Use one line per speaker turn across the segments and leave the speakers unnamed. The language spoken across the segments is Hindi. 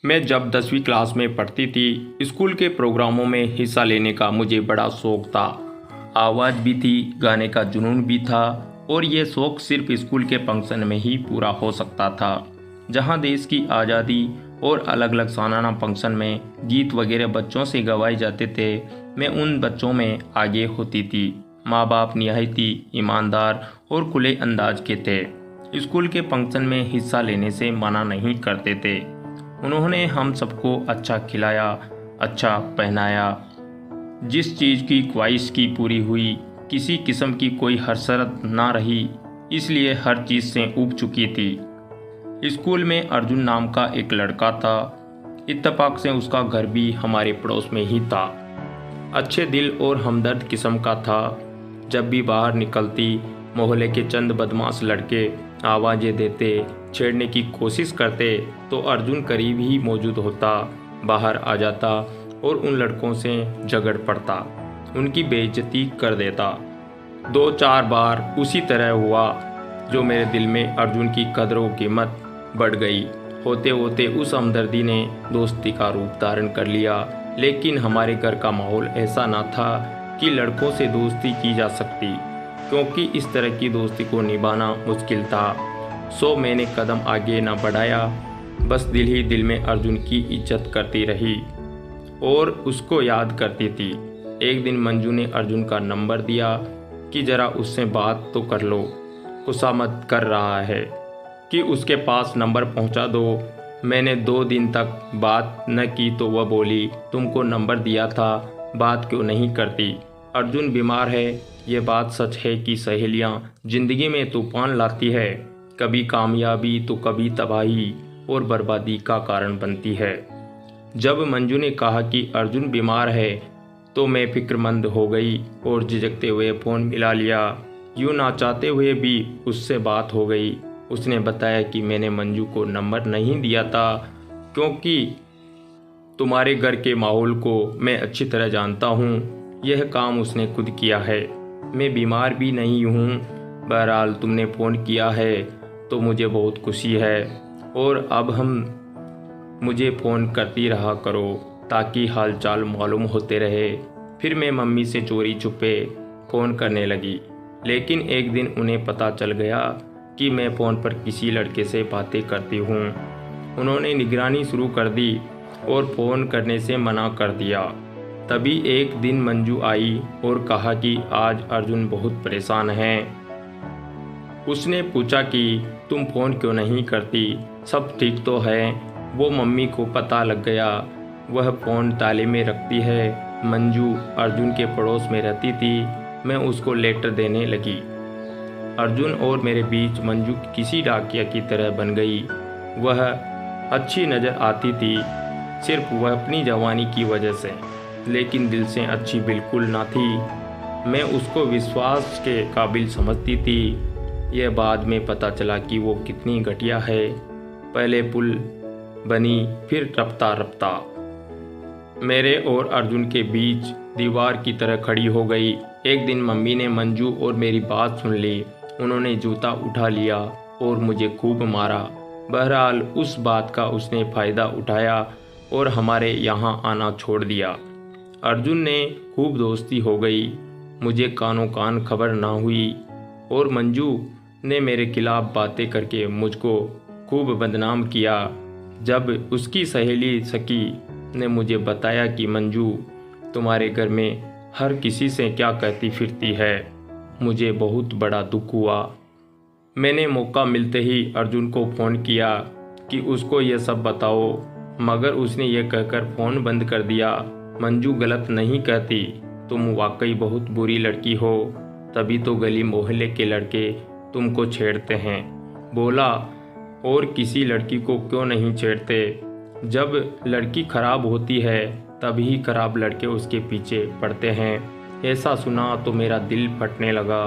मैं जब 10वीं क्लास में पढ़ती थी, स्कूल के प्रोग्रामों में हिस्सा लेने का मुझे बड़ा शौक था। आवाज़ भी थी, गाने का जुनून भी था और ये शौक सिर्फ स्कूल के फंक्शन में ही पूरा हो सकता था, जहां देश की आज़ादी और अलग अलग सालाना फंक्शन में गीत वगैरह बच्चों से गवाए जाते थे। मैं उन बच्चों में आगे होती थी। माँ बाप निहायती ईमानदार और खुले अंदाज के थे। स्कूल के फंक्शन में हिस्सा लेने से मना नहीं करते थे। उन्होंने हम सबको अच्छा खिलाया, अच्छा पहनाया। जिस चीज़ की ख्वाहिश की पूरी हुई, किसी किस्म की कोई हसरत ना रही, इसलिए हर चीज़ से ऊब चुकी थी। स्कूल में अर्जुन नाम का एक लड़का था। इत्तेफाक से उसका घर भी हमारे पड़ोस में ही था। अच्छे दिल और हमदर्द किस्म का था। जब भी बाहर निकलती, मोहल्ले के चंद बदमाश लड़के आवाज़ें देते, छेड़ने की कोशिश करते तो अर्जुन करीब ही मौजूद होता, बाहर आ जाता और उन लड़कों से झगड़ पड़ता, उनकी बेइज्जती कर देता। 2-4 बार उसी तरह हुआ, जो मेरे दिल में अर्जुन की कदर व कीमत बढ़ गई। होते होते उस हमदर्दी ने दोस्ती का रूप धारण कर लिया। लेकिन हमारे घर का माहौल ऐसा ना था कि लड़कों से दोस्ती की जा सकती, क्योंकि इस तरह की दोस्ती को निभाना मुश्किल था। सो मैंने कदम आगे ना बढ़ाया, बस दिल ही दिल में अर्जुन की इज्जत करती रही और उसको याद करती थी। एक दिन मंजू ने अर्जुन का नंबर दिया कि ज़रा उससे बात तो कर लो, गुस्सा मत कर रहा है कि उसके पास नंबर पहुंचा दो। मैंने 2 दिन तक बात न की तो वह बोली, तुमको नंबर दिया था, बात क्यों नहीं करती? अर्जुन बीमार है। ये बात सच है कि सहेलियां जिंदगी में तूफान लाती है, कभी कामयाबी तो कभी तबाही और बर्बादी का कारण बनती है। जब मंजू ने कहा कि अर्जुन बीमार है तो मैं फिक्रमंद हो गई और झिझकते हुए फ़ोन मिला लिया। यूँ ना चाहते हुए भी उससे बात हो गई। उसने बताया कि मैंने मंजू को नंबर नहीं दिया था क्योंकि तुम्हारे घर के माहौल को मैं अच्छी तरह जानता हूँ। यह काम उसने खुद किया है। मैं बीमार भी नहीं हूँ। बहरहाल तुमने फ़ोन किया है तो मुझे बहुत खुशी है और अब हम मुझे फ़ोन करती रहा करो ताकि हालचाल मालूम होते रहे। फिर मैं मम्मी से चोरी छुपे फ़ोन करने लगी, लेकिन एक दिन उन्हें पता चल गया कि मैं फ़ोन पर किसी लड़के से बातें करती हूँ। उन्होंने निगरानी शुरू कर दी और फ़ोन करने से मना कर दिया। तभी एक दिन मंजू आई और कहा कि आज अर्जुन बहुत परेशान है। उसने पूछा कि तुम फ़ोन क्यों नहीं करती, सब ठीक तो है? वो मम्मी को पता लग गया। वह फ़ोन ताले में रखती है। मंजू अर्जुन के पड़ोस में रहती थी। मैं उसको लेटर देने लगी। अर्जुन और मेरे बीच मंजू किसी डाकिया की तरह बन गई। वह अच्छी नज़र आती थी, सिर्फ वह अपनी जवानी की वजह से, लेकिन दिल से अच्छी बिल्कुल ना थी। मैं उसको विश्वास के काबिल समझती थी। यह बाद में पता चला कि वो कितनी घटिया है। पहले पुल बनी, फिर रफ्ता रफ्ता मेरे और अर्जुन के बीच दीवार की तरह खड़ी हो गई। एक दिन मम्मी ने मंजू और मेरी बात सुन ली। उन्होंने जूता उठा लिया और मुझे खूब मारा। बहरहाल उस बात का उसने फ़ायदा उठाया और हमारे यहाँ आना छोड़ दिया। अर्जुन ने खूब दोस्ती हो गई। मुझे कानों कान खबर ना हुई और मंजू ने मेरे खिलाफ बातें करके मुझको खूब बदनाम किया। जब उसकी सहेली सकी ने मुझे बताया कि मंजू तुम्हारे घर में हर किसी से क्या कहती फिरती है, मुझे बहुत बड़ा दुख हुआ। मैंने मौका मिलते ही अर्जुन को फ़ोन किया कि उसको यह सब बताओ, मगर उसने यह कहकर फ़ोन बंद कर दिया। मंजू गलत नहीं कहती, तुम वाकई बहुत बुरी लड़की हो, तभी तो गली मोहल्ले के लड़के तुमको छेड़ते हैं। बोला, और किसी लड़की को क्यों नहीं छेड़ते? जब लड़की खराब होती है तभी खराब लड़के उसके पीछे पड़ते हैं। ऐसा सुना तो मेरा दिल फटने लगा।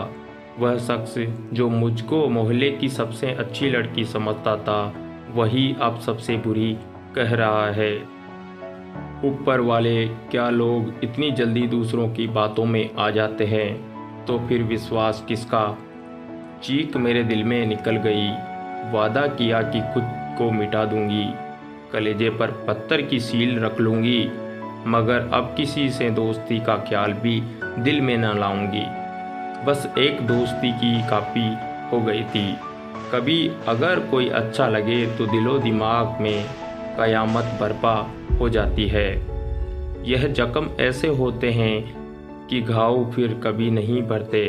वह शख्स जो मुझको मोहल्ले की सबसे अच्छी लड़की समझता था, वही अब सबसे बुरी कह रहा है। ऊपर वाले, क्या लोग इतनी जल्दी दूसरों की बातों में आ जाते हैं? तो फिर विश्वास किसका? चीख मेरे दिल में निकल गई। वादा किया कि खुद को मिटा दूंगी, कलेजे पर पत्थर की सील रख लूँगी, मगर अब किसी से दोस्ती का ख्याल भी दिल में न लाऊंगी। बस एक दोस्ती की काफ़ी हो गई थी। कभी अगर कोई अच्छा लगे तो दिलो दिमाग में कयामत बर्पा हो जाती है। यह जख्म ऐसे होते हैं कि घाव फिर कभी नहीं भरते।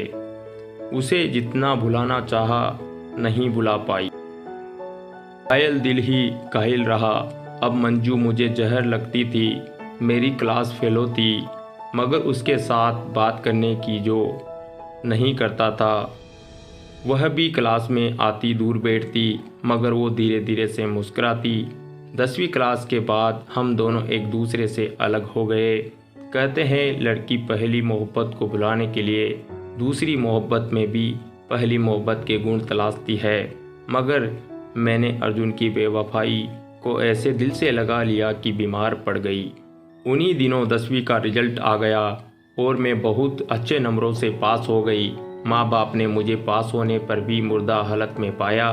उसे जितना भुलाना चाहा नहीं भुला पाई। घायल दिल ही घायल रहा। अब मंजू मुझे जहर लगती थी। मेरी क्लास फेलो थी, मगर उसके साथ बात करने की जो नहीं करता था। वह भी क्लास में आती दूर बैठती, मगर वो धीरे धीरे से मुस्कुराती। 10वीं क्लास के बाद हम दोनों एक दूसरे से अलग हो गए। कहते हैं लड़की पहली मोहब्बत को भुलाने के लिए दूसरी मोहब्बत में भी पहली मोहब्बत के गुण तलाशती है, मगर मैंने अर्जुन की बेवफाई को ऐसे दिल से लगा लिया कि बीमार पड़ गई। उन्हीं दिनों 10वीं का रिजल्ट आ गया और मैं बहुत अच्छे नंबरों से पास हो गई। माँ बाप ने मुझे पास होने पर भी मुर्दा हालत में पाया।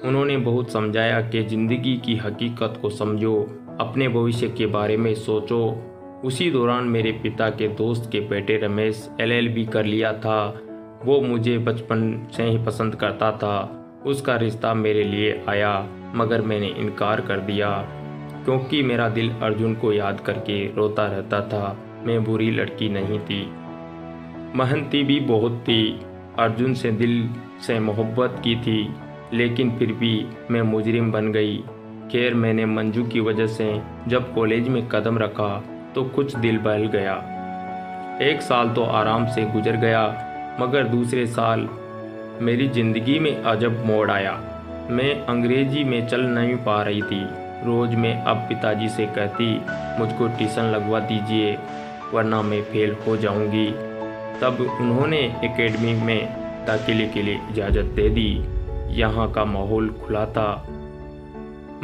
उन्होंने बहुत समझाया कि ज़िंदगी की हकीकत को समझो, अपने भविष्य के बारे में सोचो। उसी दौरान मेरे पिता के दोस्त के बेटे रमेश LLB कर लिया था। वो मुझे बचपन से ही पसंद करता था। उसका रिश्ता मेरे लिए आया, मगर मैंने इनकार कर दिया क्योंकि मेरा दिल अर्जुन को याद करके रोता रहता था। मैं बुरी लड़की नहीं थी, मेहनती भी बहुत थी। अर्जुन से दिल से मोहब्बत की थी, लेकिन फिर भी मैं मुजरिम बन गई। खैर, मैंने मंजू की वजह से जब कॉलेज में कदम रखा तो कुछ दिल बहल गया। 1 साल तो आराम से गुजर गया, मगर दूसरे साल मेरी ज़िंदगी में अजब मोड़ आया। मैं अंग्रेजी में चल नहीं पा रही थी। रोज़ मैं अब पिताजी से कहती, मुझको ट्यूशन लगवा दीजिए वरना मैं फेल हो जाऊंगी। तब उन्होंने एकेडमी में दाखिले के लिए इजाज़त दे दी। यहाँ का माहौल खुला था,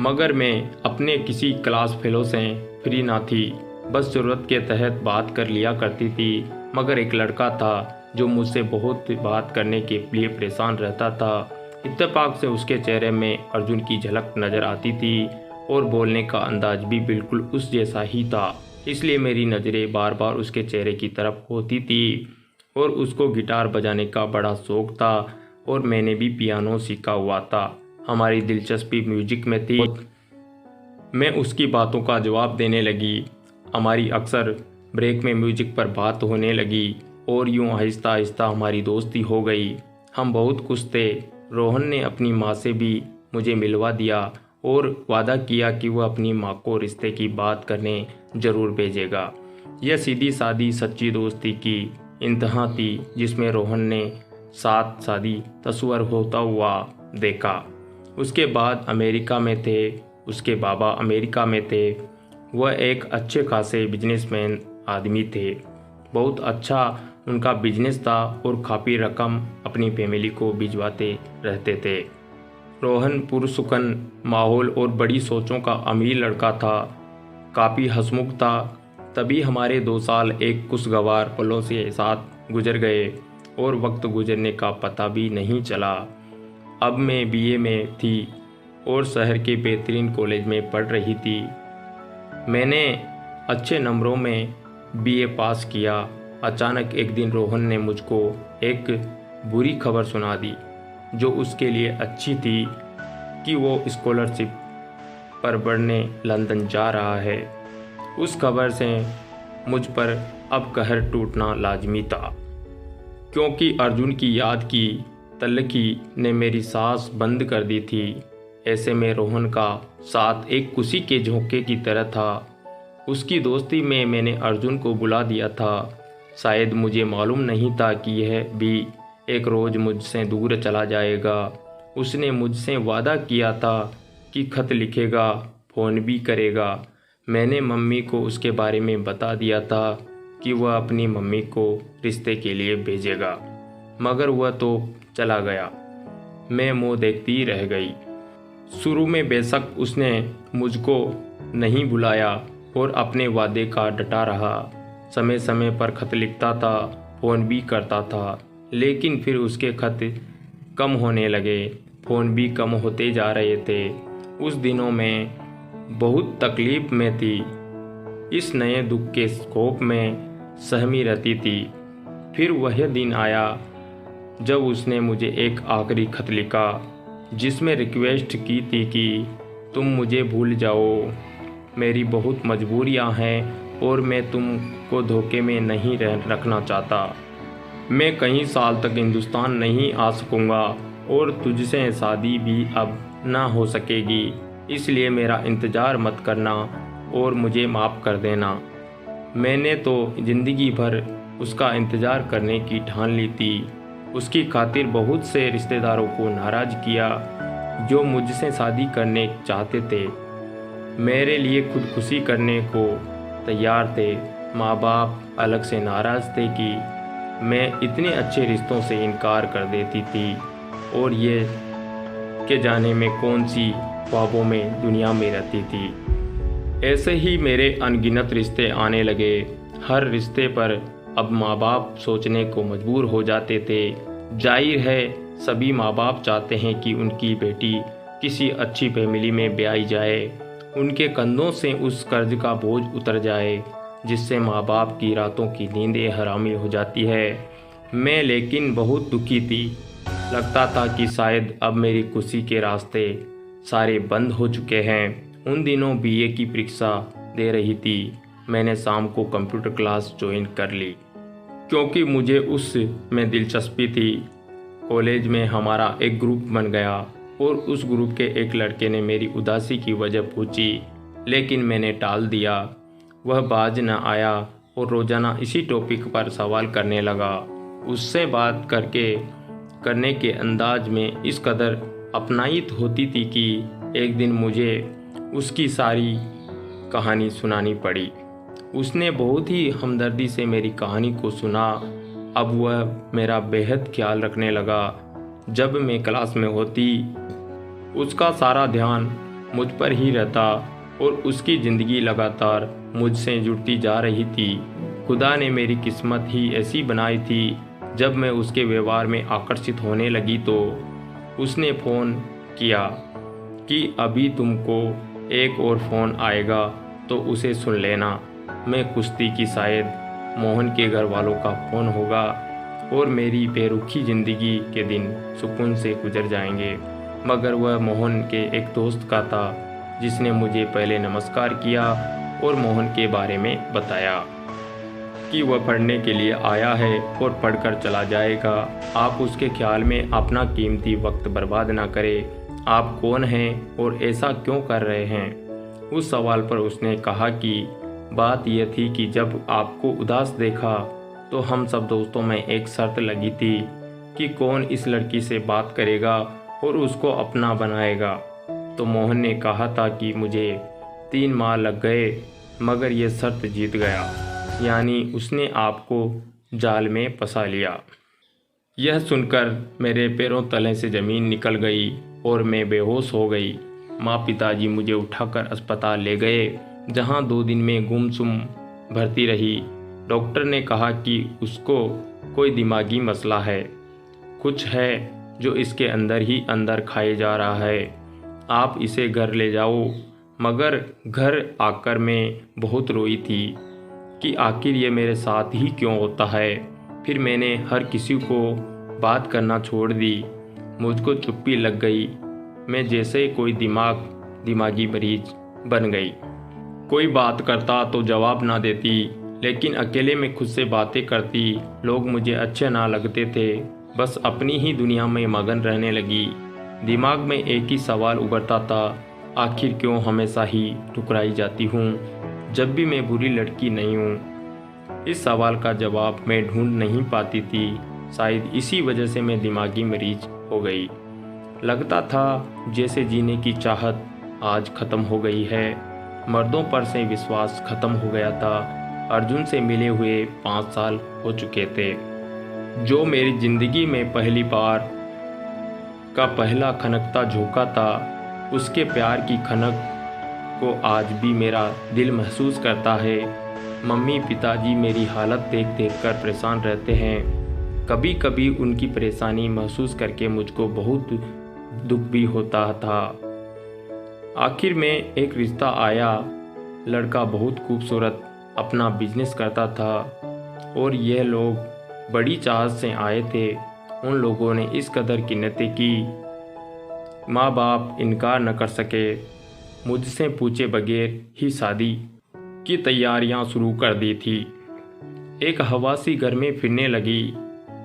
मगर मैं अपने किसी क्लास फेलो से फ्री ना थी। बस ज़रूरत के तहत बात कर लिया करती थी। मगर एक लड़का था जो मुझसे बहुत बात करने के लिए परेशान रहता था। इत्तेफाक से उसके चेहरे में अर्जुन की झलक नज़र आती थी और बोलने का अंदाज भी बिल्कुल उस जैसा ही था। इसलिए मेरी नज़रें बार बार उसके चेहरे की तरफ होती थी। और उसको गिटार बजाने का बड़ा शौक़ था और मैंने भी पियानो सीखा हुआ था। हमारी दिलचस्पी म्यूजिक में थी। मैं उसकी बातों का जवाब देने लगी। हमारी अक्सर ब्रेक में म्यूजिक पर बात होने लगी और यूं आहिस्ता आहिस्ता हमारी दोस्ती हो गई। हम बहुत खुश थे। रोहन ने अपनी माँ से भी मुझे मिलवा दिया और वादा किया कि वह अपनी माँ को रिश्ते की बात करने ज़रूर भेजेगा। यह सीधी सादी सच्ची दोस्ती की इंतहा थी, जिसमें रोहन ने साथ शादी तस्वर होता हुआ देखा। उसके बाद अमेरिका में थे, उसके बाबा अमेरिका में थे। वह एक अच्छे खासे बिजनेसमैन आदमी थे। बहुत अच्छा उनका बिजनेस था और काफ़ी रकम अपनी फैमिली को भिजवाते रहते थे। रोहन पुरसुकन माहौल और बड़ी सोचों का अमीर लड़का था, काफ़ी हंसमुख था। तभी हमारे 2 साल एक खुशगवार पलों से साथ गुजर गए और वक्त गुजरने का पता भी नहीं चला। अब मैं BA में थी और शहर के बेहतरीन कॉलेज में पढ़ रही थी। मैंने अच्छे नंबरों में BA पास किया। अचानक एक दिन रोहन ने मुझको एक बुरी खबर सुना दी, जो उसके लिए अच्छी थी, कि वो स्कॉलरशिप पर पढ़ने लंदन जा रहा है। उस खबर से मुझ पर अब कहर टूटना लाजमी था, क्योंकि अर्जुन की याद की तल्खी ने मेरी सांस बंद कर दी थी। ऐसे में रोहन का साथ एक खुशी के झोंके की तरह था। उसकी दोस्ती में मैंने अर्जुन को बुला दिया था। शायद मुझे मालूम नहीं था कि यह भी एक रोज़ मुझसे दूर चला जाएगा। उसने मुझसे वादा किया था कि खत लिखेगा, फ़ोन भी करेगा। मैंने मम्मी को उसके बारे में बता दिया था कि वह अपनी मम्मी को रिश्ते के लिए भेजेगा, मगर वह तो चला गया। मैं मुँह देखती रह गई। शुरू में बेशक उसने मुझको नहीं बुलाया और अपने वादे का डटा रहा। समय समय पर खत लिखता था, फ़ोन भी करता था, लेकिन फिर उसके खत कम होने लगे, फ़ोन भी कम होते जा रहे थे। उस दिनों में बहुत तकलीफ में थी। इस नए दुख के कोप में सहमी रहती थी। फिर वह दिन आया जब उसने मुझे एक आखिरी खत लिखा, जिसमें रिक्वेस्ट की थी कि तुम मुझे भूल जाओ। मेरी बहुत मजबूरियां हैं और मैं तुमको धोखे में नहीं रखना चाहता। मैं कई साल तक हिंदुस्तान नहीं आ सकूंगा और तुझसे शादी भी अब ना हो सकेगी, इसलिए मेरा इंतज़ार मत करना और मुझे माफ़ कर देना। मैंने तो ज़िंदगी भर उसका इंतज़ार करने की ठान ली थी। उसकी खातिर बहुत से रिश्तेदारों को नाराज़ किया जो मुझसे शादी करने चाहते थे। मेरे लिए खुदकुशी करने को तैयार थे। माँ बाप अलग से नाराज़ थे कि मैं इतने अच्छे रिश्तों से इनकार कर देती थी और ये के जाने में कौन सी ख्वाबों में दुनिया में रहती थी। ऐसे ही मेरे अनगिनत रिश्ते आने लगे। हर रिश्ते पर अब माँ बाप सोचने को मजबूर हो जाते थे। जाहिर है सभी माँ बाप चाहते हैं कि उनकी बेटी किसी अच्छी फैमिली में ब्याही जाए, उनके कंधों से उस कर्ज का बोझ उतर जाए जिससे माँ बाप की रातों की नींदें हरामी हो जाती है। मैं लेकिन बहुत दुखी थी। लगता था कि शायद अब मेरी खुशी के रास्ते सारे बंद हो चुके हैं। उन दिनों बीए की परीक्षा दे रही थी। मैंने शाम को कंप्यूटर क्लास ज्वाइन कर ली क्योंकि मुझे उस में दिलचस्पी थी। कॉलेज में हमारा एक ग्रुप बन गया और उस ग्रुप के एक लड़के ने मेरी उदासी की वजह पूछी, लेकिन मैंने टाल दिया। वह बाज न आया और रोज़ाना इसी टॉपिक पर सवाल करने लगा। उससे बात करने के अंदाज में इस कदर अपनाइत होती थी कि एक दिन मुझे उसकी सारी कहानी सुनानी पड़ी। उसने बहुत ही हमदर्दी से मेरी कहानी को सुना। अब वह मेरा बेहद ख्याल रखने लगा। जब मैं क्लास में होती उसका सारा ध्यान मुझ पर ही रहता और उसकी ज़िंदगी लगातार मुझसे जुड़ती जा रही थी। खुदा ने मेरी किस्मत ही ऐसी बनाई थी। जब मैं उसके व्यवहार में आकर्षित होने लगी तो उसने फ़ोन किया कि अभी तुमको एक और फ़ोन आएगा तो उसे सुन लेना। मैं कुश्ती की शायद मोहन के घर वालों का फ़ोन होगा और मेरी बेरुखी ज़िंदगी के दिन सुकून से गुजर जाएंगे। मगर वह मोहन के एक दोस्त का था जिसने मुझे पहले नमस्कार किया और मोहन के बारे में बताया कि वह पढ़ने के लिए आया है और पढ़कर चला जाएगा। आप उसके ख्याल में अपना कीमती वक्त बर्बाद ना करें। आप कौन हैं और ऐसा क्यों कर रहे हैं? उस सवाल पर उसने कहा कि बात यह थी कि जब आपको उदास देखा तो हम सब दोस्तों में एक शर्त लगी थी कि कौन इस लड़की से बात करेगा और उसको अपना बनाएगा। तो मोहन ने कहा था कि मुझे 3 माह लग गए, मगर यह शर्त जीत गया, यानी उसने आपको जाल में फंसा लिया। यह सुनकर मेरे पैरों तले से ज़मीन निकल गई और मैं बेहोश हो गई। माँ पिताजी मुझे उठाकर अस्पताल ले गए, जहाँ 2 दिन में गुमसुम भर्ती रही। डॉक्टर ने कहा कि उसको कोई दिमागी मसला है, कुछ है जो इसके अंदर ही अंदर खाए जा रहा है। आप इसे घर ले जाओ। मगर घर आकर मैं बहुत रोई थी कि आखिर ये मेरे साथ ही क्यों होता है। फिर मैंने हर किसी को बात करना छोड़ दी। मुझको चुप्पी लग गई। मैं जैसे कोई दिमागी मरीज बन गई। कोई बात करता तो जवाब ना देती, लेकिन अकेले में खुद से बातें करती। लोग मुझे अच्छे ना लगते थे। बस अपनी ही दुनिया में मगन रहने लगी। दिमाग में एक ही सवाल उभरता था, आखिर क्यों हमेशा ही ठुकराई जाती हूँ जब भी मैं बुरी लड़की नहीं हूँ। इस सवाल का जवाब मैं ढूंढ नहीं पाती थी। शायद इसी वजह से मैं दिमागी मरीज हो गई। लगता था जैसे जीने की चाहत आज ख़त्म हो गई है। मर्दों पर से विश्वास ख़त्म हो गया था। अर्जुन से मिले हुए 5 साल हो चुके थे, जो मेरी ज़िंदगी में पहली बार का पहला खनकता झोंका था। उसके प्यार की खनक को आज भी मेरा दिल महसूस करता है। मम्मी पिताजी मेरी हालत देख देख कर परेशान रहते हैं। कभी कभी उनकी परेशानी महसूस करके मुझको बहुत दुख भी होता था। आखिर में एक रिश्ता आया। लड़का बहुत खूबसूरत अपना बिजनेस करता था और यह लोग बड़ी चाहत से आए थे। उन लोगों ने इस कदर किन्नतें की, माँ बाप इनकार न कर सके। मुझसे पूछे बगैर ही शादी की तैयारियां शुरू कर दी थी। एक हवासी घर में फिरने लगी।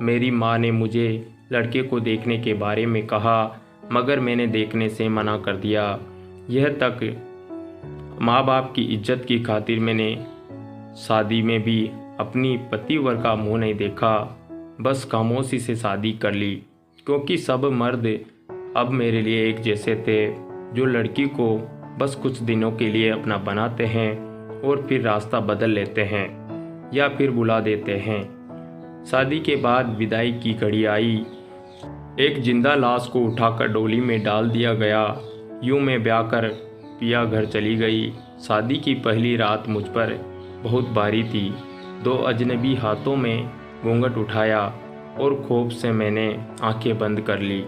मेरी माँ ने मुझे लड़के को देखने के बारे में कहा, मगर मैंने देखने से मना कर दिया। यह तक माँ बाप की इज्जत की खातिर मैंने शादी में भी अपनी पतिवर का मुंह नहीं देखा, बस खामोशी से शादी कर ली, क्योंकि सब मर्द अब मेरे लिए एक जैसे थे, जो लड़की को बस कुछ दिनों के लिए अपना बनाते हैं और फिर रास्ता बदल लेते हैं या फिर बुला देते हैं। शादी के बाद विदाई की घड़ी आई। एक जिंदा लाश को उठाकर डोली में डाल दिया गया। यूं मैं ब्याह कर पिया घर चली गई। शादी की पहली रात मुझ पर बहुत भारी थी। 2 अजनबी हाथों में घूंघट उठाया और खौफ से मैंने आंखें बंद कर ली।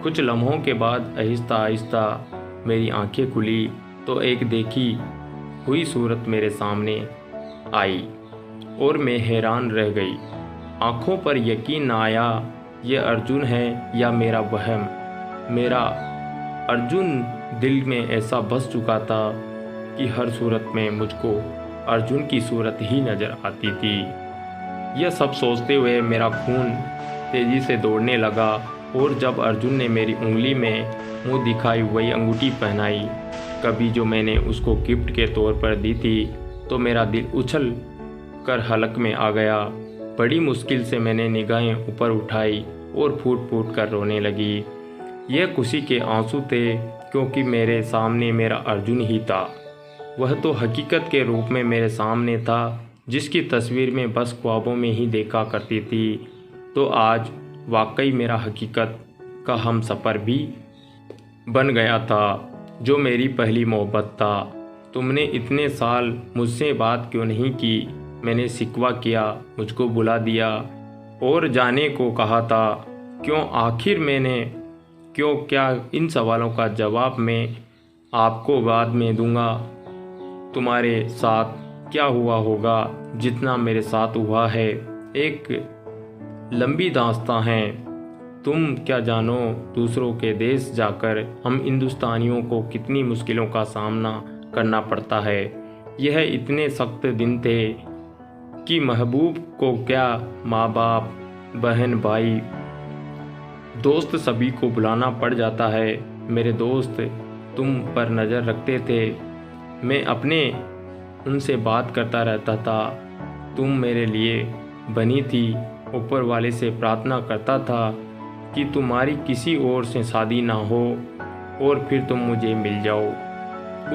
कुछ लम्हों के बाद आहिस्ता आहिस्ता मेरी आंखें खुली तो एक देखी हुई सूरत मेरे सामने आई और मैं हैरान रह गई। आंखों पर यकीन न आया, ये अर्जुन है या मेरा वहम। मेरा अर्जुन दिल में ऐसा बस चुका था कि हर सूरत में मुझको अर्जुन की सूरत ही नज़र आती थी। यह सब सोचते हुए मेरा खून तेज़ी से दौड़ने लगा और जब अर्जुन ने मेरी उंगली में मुंह दिखाई वही अंगूठी पहनाई, कभी जो मैंने उसको गिफ्ट के तौर पर दी थी, तो मेरा दिल उछल कर हलक में आ गया। बड़ी मुश्किल से मैंने निगाहें ऊपर उठाई और फूट फूट कर रोने लगी। यह खुशी के आंसू थे, क्योंकि मेरे सामने मेरा अर्जुन ही था। वह तो हकीकत के रूप में मेरे सामने था, जिसकी तस्वीर में बस ख्वाबों में ही देखा करती थी। तो आज वाकई मेरा हकीकत का हमसफ़र भी बन गया था, जो मेरी पहली मोहब्बत था। तुमने इतने साल मुझसे बात क्यों नहीं की? मैंने शिकवा किया, मुझको बुला दिया और जाने को कहा था। क्यों? आखिर मैंने क्यों? क्या? इन सवालों का जवाब मैं आपको बाद में दूंगा। तुम्हारे साथ क्या हुआ होगा जितना मेरे साथ हुआ है, एक लंबी दास्तां है। तुम क्या जानो दूसरों के देश जाकर हम हिंदुस्तानियों को कितनी मुश्किलों का सामना करना पड़ता है। यह इतने सख्त दिन थे कि महबूब को क्या माँ बाप, बहन, भाई, दोस्त सभी को बुलाना पड़ जाता है। मेरे दोस्त तुम पर नज़र रखते थे, मैं अपने उनसे बात करता रहता था। तुम मेरे लिए बनी थी। ऊपर वाले से प्रार्थना करता था कि तुम्हारी किसी और से शादी ना हो और फिर तुम मुझे मिल जाओ।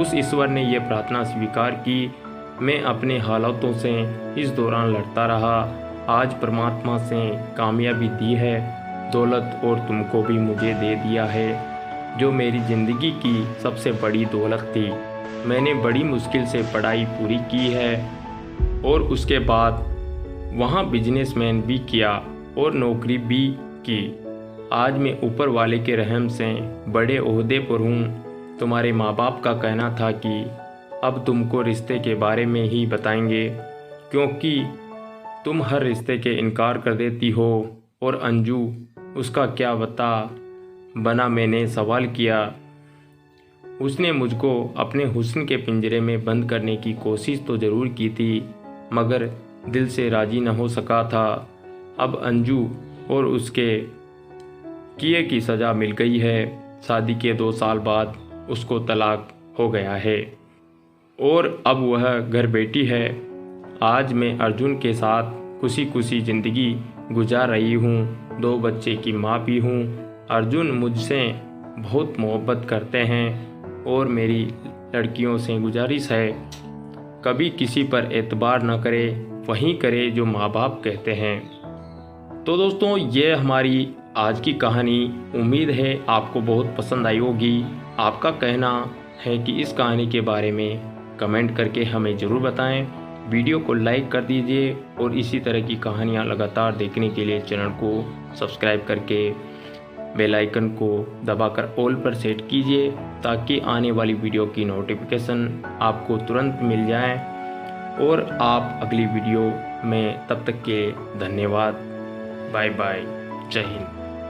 उस ईश्वर ने यह प्रार्थना स्वीकार की। मैं अपने हालातों से इस दौरान लड़ता रहा। आज परमात्मा से कामयाबी दी है, दौलत और तुमको भी मुझे दे दिया है, जो मेरी ज़िंदगी की सबसे बड़ी दौलत थी। मैंने बड़ी मुश्किल से पढ़ाई पूरी की है और उसके बाद वहाँ बिजनेसमैन भी किया और नौकरी भी की। आज मैं ऊपर वाले के रहम से बड़े ओहदे पर हूँ। तुम्हारे माँ बाप का कहना था कि अब तुमको रिश्ते के बारे में ही बताएंगे, क्योंकि तुम हर रिश्ते के इनकार कर देती हो। और अंजू, उसका क्या बना? मैंने सवाल किया। उसने मुझको अपने हुस्न के पिंजरे में बंद करने की कोशिश तो ज़रूर की थी, मगर दिल से राज़ी न हो सका था। अब अंजू और उसके किए की सज़ा मिल गई है। शादी के 2 साल बाद उसको तलाक हो गया है और अब वह घर बैठी है। आज मैं अर्जुन के साथ खुशी खुशी ज़िंदगी गुजार रही हूँ। 2 बच्चे की माँ भी हूँ। अर्जुन मुझसे बहुत मोहब्बत करते हैं और मेरी लड़कियों से गुजारिश है, कभी किसी पर एतबार न करे, वही करे जो माँ बाप कहते हैं। तो दोस्तों, ये हमारी आज की कहानी। उम्मीद है आपको बहुत पसंद आई होगी। आपका कहना है कि इस कहानी के बारे में कमेंट करके हमें ज़रूर बताएं। वीडियो को लाइक कर दीजिए और इसी तरह की कहानियाँ लगातार देखने के लिए चैनल को सब्सक्राइब करके बेल आइकन को दबाकर ऑल पर सेट कीजिए ताकि आने वाली वीडियो की नोटिफिकेशन आपको तुरंत मिल जाए। और आप अगली वीडियो में, तब तक के धन्यवाद। Bye bye. जय हिंद।